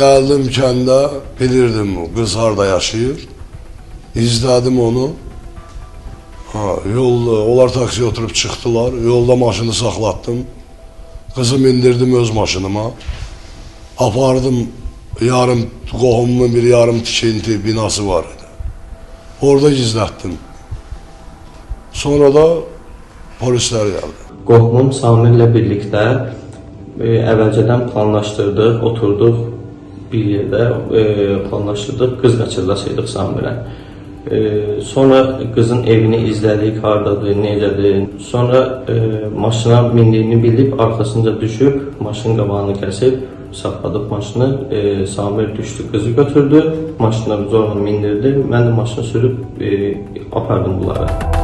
Geldim kəndə, bilirdim qız harda yaşayır. İzlədim onu. Yolda, onlar taksiyə oturub çıxdılar. Yolda maşını saxlatdım. Qızı mindirdim öz maşınıma. Apardım, yarım qohumun bir yarım tikinti binası var idi. Orada gizlətdim. Sonra da polislər gəldi. Qohumum Samirlə birlikdə əvvəlcədən planlaşdırdıq, oturduq bir yerdə planlaşdırdıq, qız qaçırlasıydıq Samirə. Sonra qızın evini izlədik, hardadır, necədir. Sonra maşına mindiyini bilib, arxasınca düşüb, maşının qabağını kəsib, saxladıq maşını. Samir düşdü, qızı götürdü, maşına zorla mindirdi. Mən də maşını sürüb apardım bunlara.